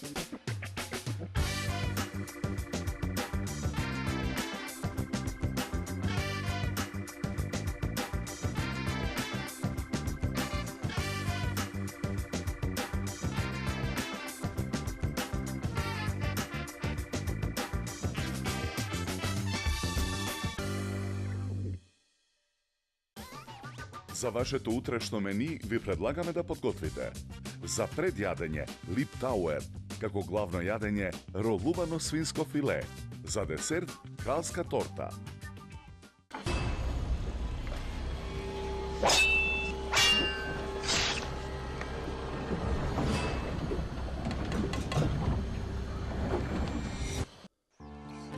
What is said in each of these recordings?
За вашето утрешно мени ви предлагаме да подготвите: за предјадење Липтауер, како главно јадење ролувано свинско филе, за десерт кралска торта.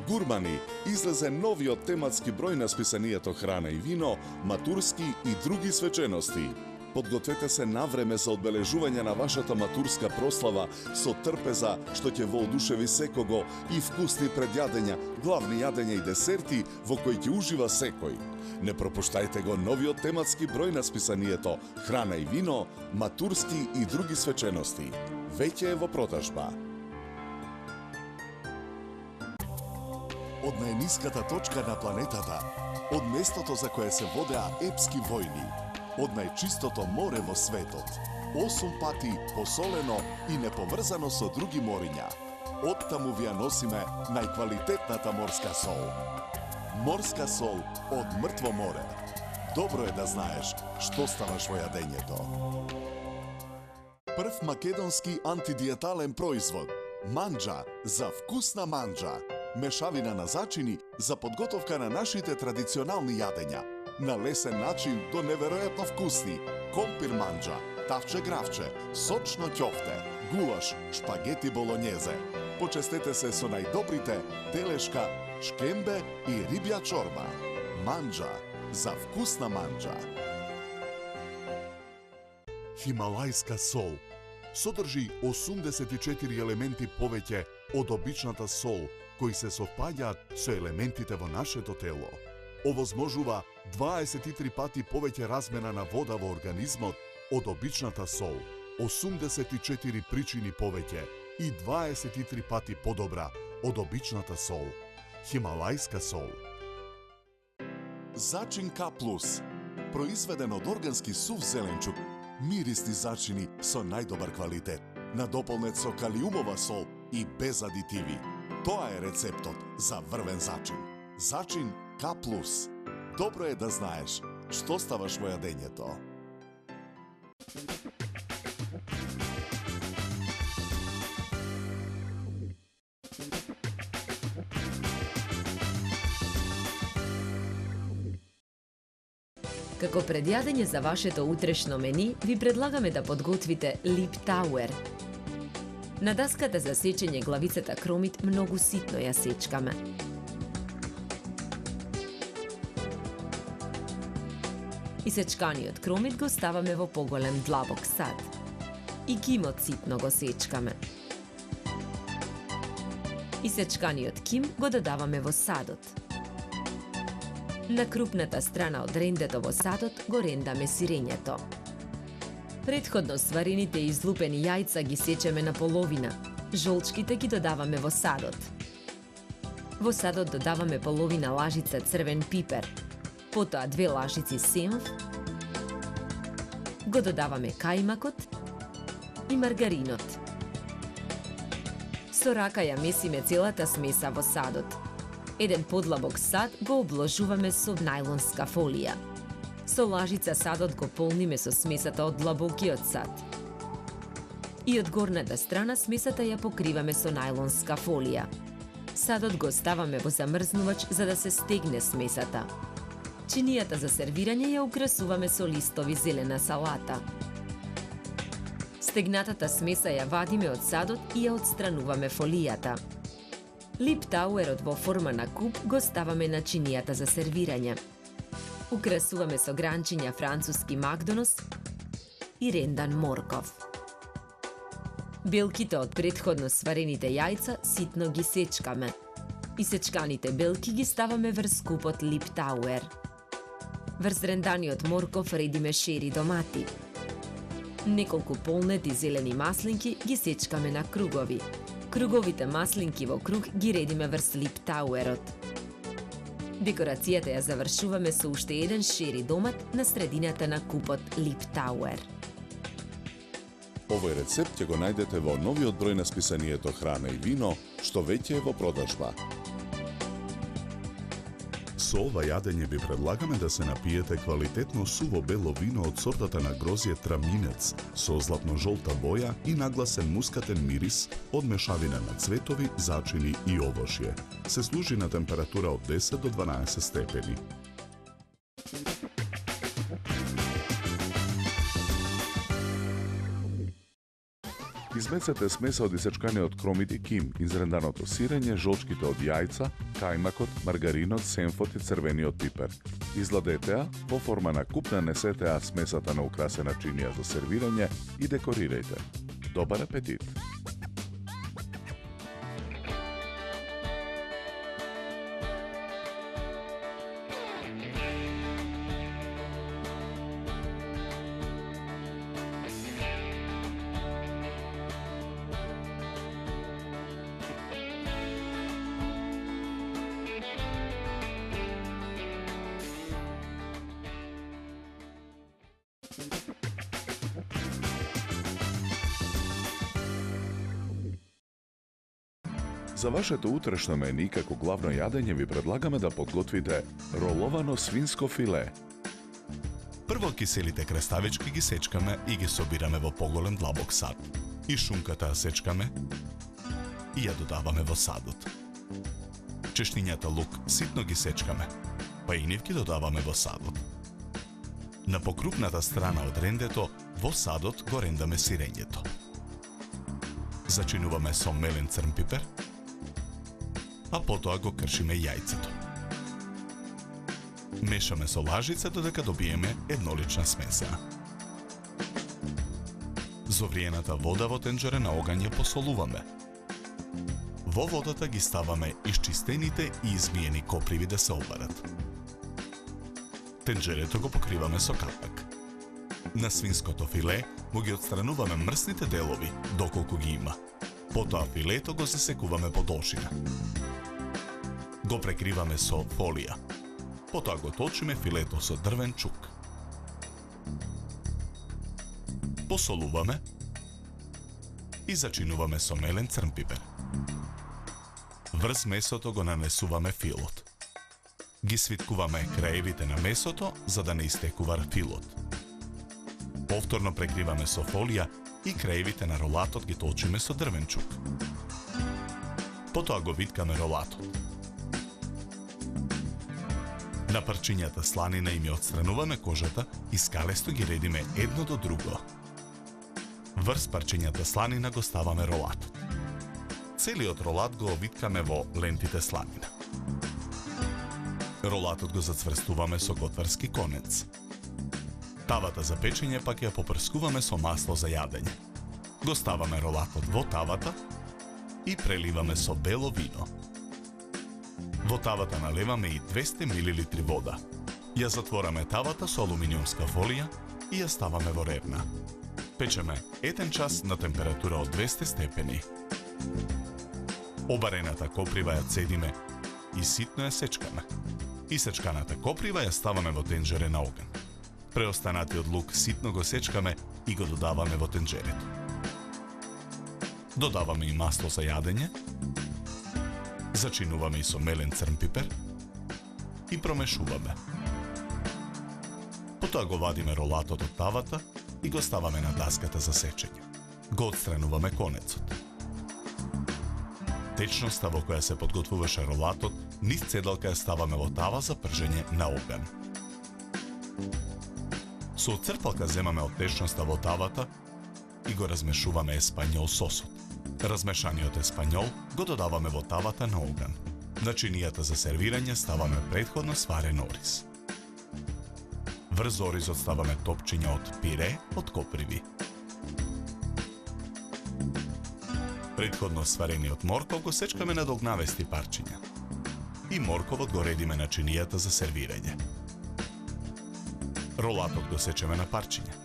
Гурмани, излезе новиот тематски број на списанието Храна и вино, матурски и други свечености. Подгответе се навреме за одбележување на вашата матурска прослава со трпеза што ќе воодушеви секого и вкусни предјадења, главни јадења и десерти во кои ќе ужива секој. Не пропуштајте го новиот тематски број на списанието Храна и вино, матурски и други свечености. Веќе е во продажба. Од најниската точка на планетата, од местото за кое се водеа епски војни, од најчистото море во светот, 8 пати посолено и неповрзано со други мориња. Оттаму ви ја носиме најквалитетната морска сол. Морска сол од мртво море. Добро е да знаеш што ставаш во јадењето. Прв македонски антидиетален производ. Манџа за вкусна манџа. Мешавина на зачини за подготовка на нашите традиционални јадења. На лесен начин до неверојатно вкусни. Компир манџа, тавче гравче, сочно ќофте, гулаш, шпагети болонјезе. Почестете се со најдобрите телешка, шкембе и рибја чорба. Манџа за вкусна манџа. Хималајска сол содржи 84 елементи повеќе од обичната сол, кои се совпаѓаат со елементите во нашето тело. Овозможува 23 пати повеќе размена на вода во организмот од обичната сол, 84 причини повеќе и 23 пати подобра од обичната сол. Хималајска сол. Зачин К+, произведен од органски сув зеленчук, мирисни зачини со најдобар квалитет, надополнет со калиумова сол и без адитиви. Тоа е рецептот за врвен зачин. Зачин К+. Добро е да знаеш што ставаш во јадењето. Како предјадење за вашето утрешно мени, ви предлагаме да подготвите Липтауер. На даската за сечење главицата кромит многу ситно ја сечкаме. Исечканиот кромит го ставаме во поголем длабок сад. И кимот ситно го сечкаме. Исечканиот ким го додаваме во садот. На крупната страна од рендето во садот го рендаме сирењето. Предходно сварените и излупени јајца ги сечеме на половина. Жолчките ги додаваме во садот. Во садот додаваме половина лажица црвен пипер, потоа 2 лажици сенф, го додаваме кајмакот и маргаринот. Со рака ја месиме целата смеса во садот. Еден подлабок сад го обложуваме со најлонска фолија. Со лажица садот го полниме со смесата од длабокиот сад. И од горната страна смесата ја покриваме со најлонска фолија. Садот го ставаме во замрзнувач за да се стегне смесата. Чинијата за сервирање ја украсуваме со листови зелена салата. Стегнатата смеса ја вадиме од садот и ја отстрануваме фолијата. Липтауерот во форма на куп го ставаме на чинијата за сервирање. Украсуваме со гранчиња француски макдонос и рендан морков. Белките од претходно сварените јајца ситно ги сечкаме. Исечканите белки ги ставаме врз купот Липтауер. Врз ренданиот морков редиме шери домати. Неколку полнети зелени маслинки ги сечкаме на кругови. Круговите маслинки во круг ги редиме врз липтауерот. Декорацијата ја завршуваме со уште еден шери домат на средината на купот Липтауер. Овој рецепт ќе го најдете во новиот број на списанието Храна и вино, што веќе е во продажба. Со ова јадење ви предлагаме да се напиете квалитетно суво бело вино од сортата на грозје Траминец со златно-жолта боја и нагласен мускатен мирис од мешавина на цветови, зачини и овошје. Се служи на температура од 10 до 12 степени. Измесете смеса од исечканиот кромит и ким, изренданото сирење, жолчките од јајца, кајмакот, маргаринот, сенфот и црвениот пипер. Изладете ја, во форма на куп нанесете ја смесата на украсена чинија за сервирање и декорирајте. Добар апетит! За вашето утрешно мени како главно јадење ви предлагаме да подготвите роловано свинско филе. Прво киселите краставички ги сечкаме и ги собираме во поголем длабок сад. И шунката ја сечкаме и ја додаваме во садот. Чешнињата лук ситно ги сечкаме, па и нив ги додаваме во садот. На покрупната страна од рендето, во садот го рендаме сирењето. Зачинуваме со мелен црн пипер, а потоа го кршиме јајцето. Мешаме со лажица додека добиеме еднолична смеса. Зовриената вода во тенџере на оган ја посолуваме. Во водата ги ставаме исчистените и измиени коприви да се обарат. Тенџерето го покриваме со капак. На свинското филе му ги отстрануваме мрсните делови, доколку ги има. Потоа филето го засекуваме по должина. Го прекриваме со фолија. Потоа го точиме филето со дрвен чук. Посолуваме и зачинуваме со мелен црн пипер. Врз месото го нанесуваме филот. Ги свиткуваме краевите на месото за да не истекува филот. Повторно прекриваме со фолија и краевите на ролатот ги толчиме со дрвен чук. Потоа го виткаме ролатот. На парчињата сланина им ја отстрануваме кожата и скалесто ги редиме едно до друго. Врз парчињата сланина го ставаме ролатот. Целиот ролат го овиткаме во лентите сланина. Ролатот го зацврстуваме со готварски конец. Тавата за печење пак ја попрскуваме со масло за јадење. Го ставаме ролатот во тавата и преливаме со бело вино. Во тавата налеваме и 200 мл вода. Ја затвораме тавата со алуминиумска фолија и ја ставаме во ревна. Печеме 1 час на температура од 200 степени. Обарената коприва ја цедиме и ситно ја сечкаме. Исечканата коприва ја ставаме во тенџере на оган. Преостанатиот лук ситно го сечкаме и го додаваме во тенџерето. Додаваме и масло за јадење, зачинуваме и со мелен црн пипер и промешуваме. Потоа го вадиме ролатот од тавата и го ставаме на даската за сечење. Го отстрануваме конецот. Течноста во која се подготвуваше ролатот, низ цедалка ја ставаме во тава за пржење на оган. Со црпалка земаме од течноста во тавата и го размешуваме еспањол сосот. Размешаниот еспањол го додаваме во тавата на оган. На чинијата за сервирање ставаме претходно сварен ориз. Врз оризот ставаме топчиња од пире од коприви. Претходно сварениот морков го сечкаме на долгнавести парчиња. И морковот го редиме на чинијата за сервирање. Ролатот го сечеме на парчиња.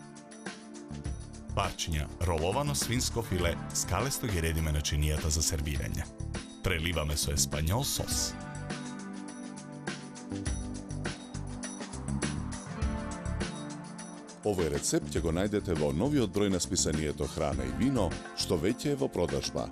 парчиња роловано свинско филе скалесто ги редиме на чинијата за сервирање. Преливаме со еспањол сос. Овој рецепт ќе го најдете во новиот број на списанието Храна и вино, што веќе е во продажба.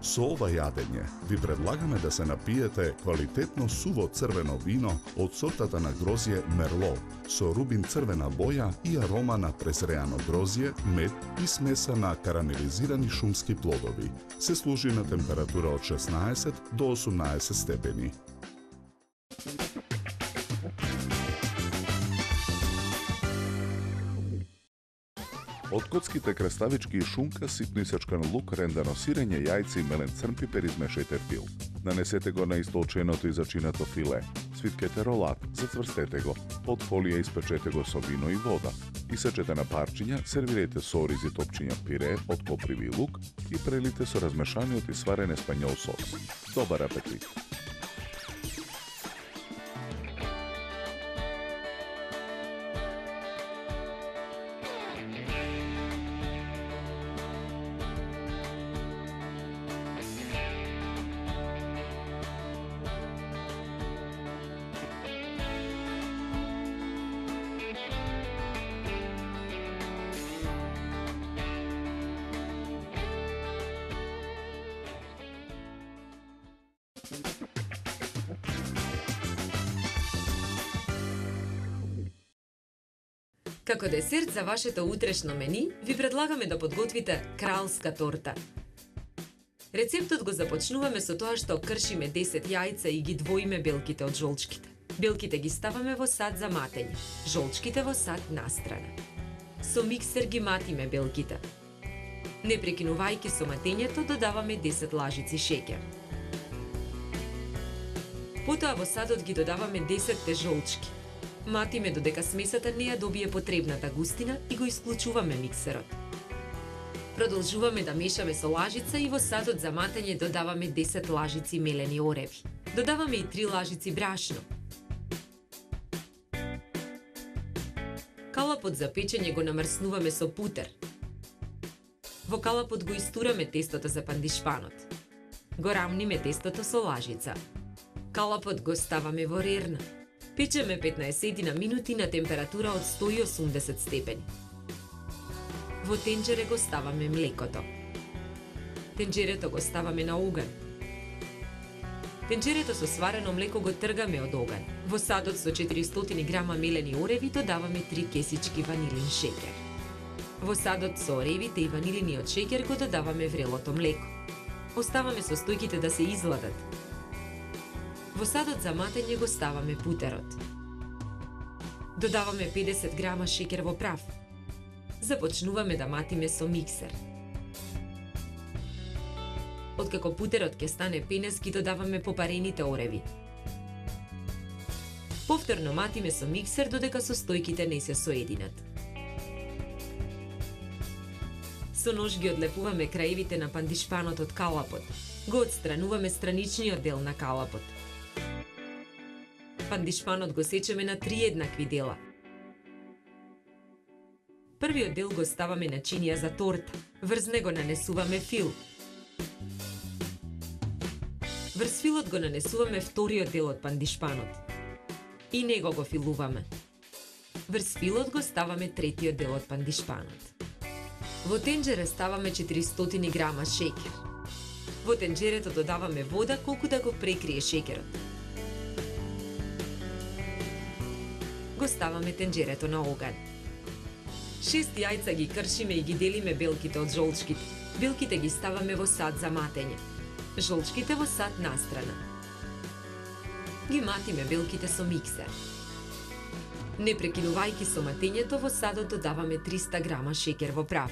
Со ова јадење ви предлагаме да се напиете квалитетно суво црвено вино од сортата на грозје Мерло, со рубин црвена боја и арома на презреано грозје, мед и смеса на карамелизирани шумски плодови. Се служи на температура од 16 до 18 степени. Од коцките краставички и шунка, ситно исечкан лук, рендано сирење, јајци и мелен црн пипер измешајте фил. Нанесете го на истолченото и зачинато филе. Свиткете ролат, зацврстете го. Под фолија испечете го со вино и вода. Исечете на парчиња, сервирајте со ориз и топчиња пире од коприви и лук и прелите со размешаниот и сварен еспањол сос. Добар апетит! Како десерт за вашето утрешно мени, ви предлагаме да подготвите кралска торта. Рецептот го започнуваме со тоа што кршиме 10 јајца и ги двоиме белките од жолчките. Белките ги ставаме во сад за матење, жолчките во сад настрана. Со миксер ги матиме белките. Не прекинувајќи со матењето, додаваме 10 лажици шеќер. Потоа во садот ги додаваме 10 жолчки. Матиме додека смесата не ја добие потребната густина и го исклучуваме миксерот. Продолжуваме да мешаме со лажица и во садот за матење додаваме 10 лажици мелени ореви. Додаваме и 3 лажици брашно. Калапот за печење го намрснуваме со путер. Во калапот го истураме тестото за пандишпанот. Го рамниме тестото со лажица. Калапот го ставаме во рерна. Печеме 15 на минути на температура од 180 степени. Во тенџере го ставаме млекото. Тенџерето го ставаме на оган. Тенџерето со сварено млеко го тргаме од оган. Во садот со 400 грама мелени ореви додаваме 3 кесички ванилин шеќер. Во садот со оревите и ванилиниот шеќер го додаваме врелото млеко. Оставаме состојките да се изладат. Во садот за матење го ставаме путерот. Додаваме 50 грама шеќер во прав. Започнуваме да матиме со миксер. Откако путерот ќе стане пенест, ги додаваме попарените ореви. Повторно матиме со миксер додека состојките не се соединат. Со нож ги одлепуваме краевите на пандишпанот од калапот. Го отстрануваме страничниот дел на калапот. Пандишпанот го сечеме на 3 еднакви дела. Првиот дел го ставаме на чинија за торта. Врз него нанесуваме фил. Врз филот го нанесуваме вториот дел од пандишпанот. И него го филуваме. Врз филот го ставаме третиот дел од пандишпанот. Во тенџере ставаме 400 грама шеќер. Во тенџерето додаваме вода колку да го прекрие шеќерот. Го ставаме тенџерето на оган. 6 јајца ги кршиме и ги делиме белките од жолчките. Белките ги ставаме во сад за матење. Жолчките во сад настрана. Ги матиме белките со миксер. Не прекинувајќи со матењето, во садот додаваме 300 грама шеќер во прав.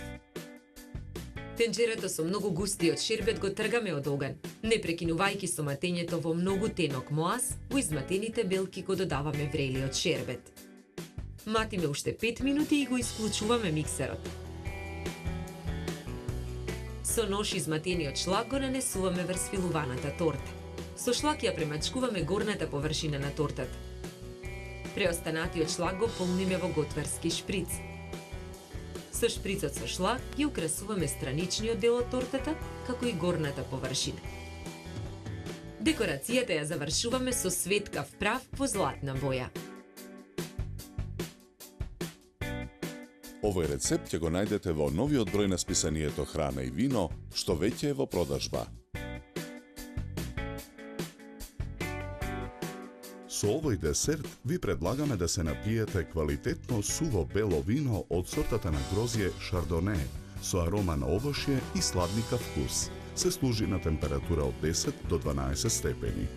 Тенџерето со многу густиот шербет го тргаме од оган. Не прекинувајќи со матењето, во многу тенок моас, во изматените белки го додаваме врелиот шербет. Матиме уште 5 минути и го исклучуваме миксерот. Со нож изматениот шлак го нанесуваме врз филуваната торта. Со шлак ја премачкуваме горната површина на тортата. Преостанатиот шлак го полниме во готварски шприц. Со шприцот со шлак ги украсуваме страничниот дел од тортата, како и горната површина. Декорацијата ја завршуваме со светкав прав во златна боја. Овој рецепт ќе го најдете во новиот број на списанието Храна и вино, што веќе е во продажба. Со овој десерт ви предлагаме да се напиете квалитетно суво бело вино од сортата на грозје Шардоне, со арома на овошје и сладникав вкус. Се служи на температура од 10 до 12 степени.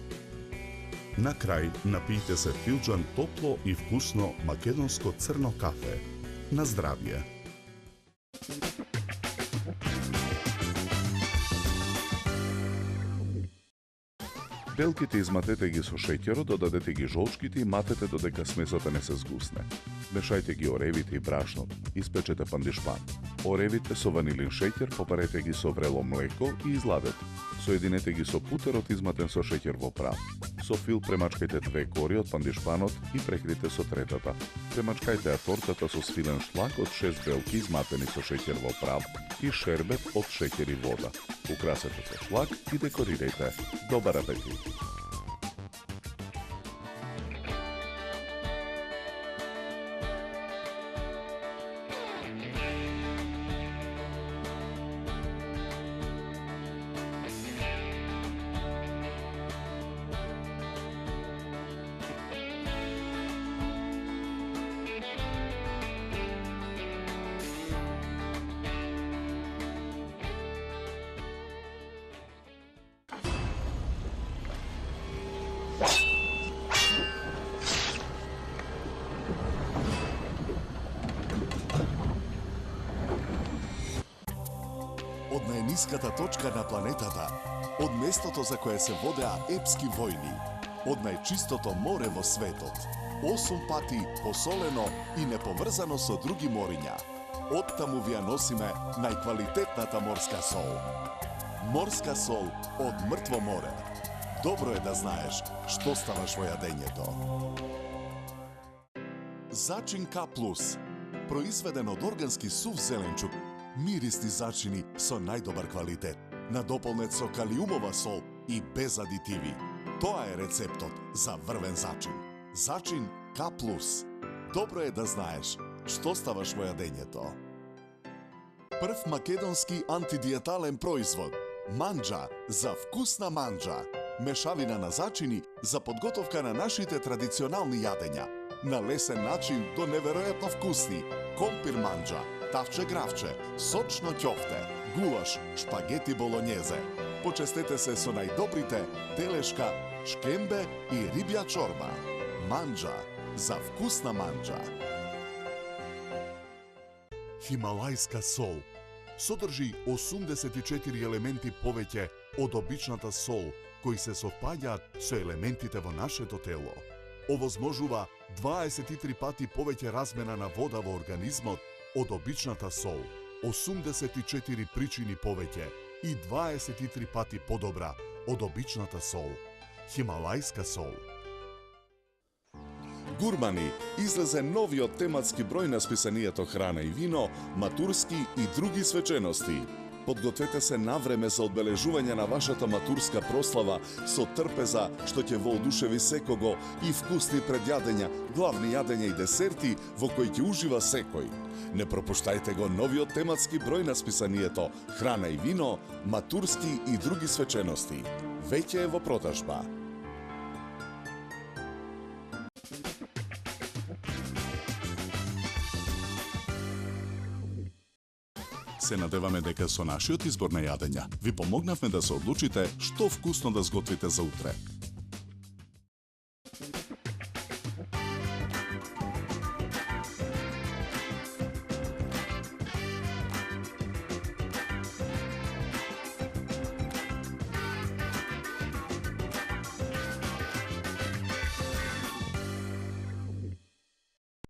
На крај, напијте се филџан топло и вкусно македонско црно кафе. На здравје! Белките изматете ги со шеќерот, додадете ги жолчките и матете додека смесата не се згусне. Мешајте ги оревите и брашнот, испечете пандишпан. Оревите со ванилин шеќер попарете ги со врело млеко и изладете. Соединете ги со путерот изматен со шеќер во прав. Со фил премачкајте 2 кори од пандишпанот и прекрите со третата. Премачкајте ја тортата со свилен шлак од 6 белки изматени со шеќер во прав и шербет од шеќер и вода. Украсете со шлак и декорирајте. Добар апетит! Од најниската точка на планетата, од местото за кое се водеа епски војни, од најчистото море во светот, 8 пати посолено и неповрзано со други мориња. Оттаму ви ја носиме најквалитетната морска сол. Морска сол од мртво море. Добро е да знаеш што ставаш во јадењето. Зачин К+, произведен од органски сув зеленчук, мирисни зачини со најдобар квалитет, надополнет со калиумова сол и без адитиви. Тоа е рецептот за врвен зачин. Зачин К+. Добро е да знаеш што ставаш во јадењето. Прв македонски антидиетален производ. Манџа за вкусна манџа. Мешавина на зачини за подготовка на нашите традиционални јадења. На лесен начин до неверојатно вкусни. Компир манџа, тавче гравче, сочно ќофте, гулаш, шпагети болонјезе. Почестете се со најдобрите телешка, шкембе и рибја чорба. Манџа за вкусна манџа. Хималајска сол содржи 84 елементи повеќе од обичната сол, кои се совпаѓаат со елементите во нашето тело. Овозможува 23 пати повеќе размена на вода во организмот од обичната сол, 84 причини повеќе и 23 пати подобра од обичната сол. Хималајска сол. Гурмани, излезе новиот тематски број на списанието Храна и вино, матурски и други свечености. Подгответе се навреме за одбележување на вашата матурска прослава со трпеза што ќе воодушеви секого и вкусни предјадења, главни јадења и десерти во кои ќе ужива секој. Не пропуштајте го новиот тематски број на списанието Храна и вино, матурски и други свечености. Веќе е во продажба. Се надеваме дека со нашиот избор на јадења ви помогнавме да се одлучите што вкусно да сготвите за утре.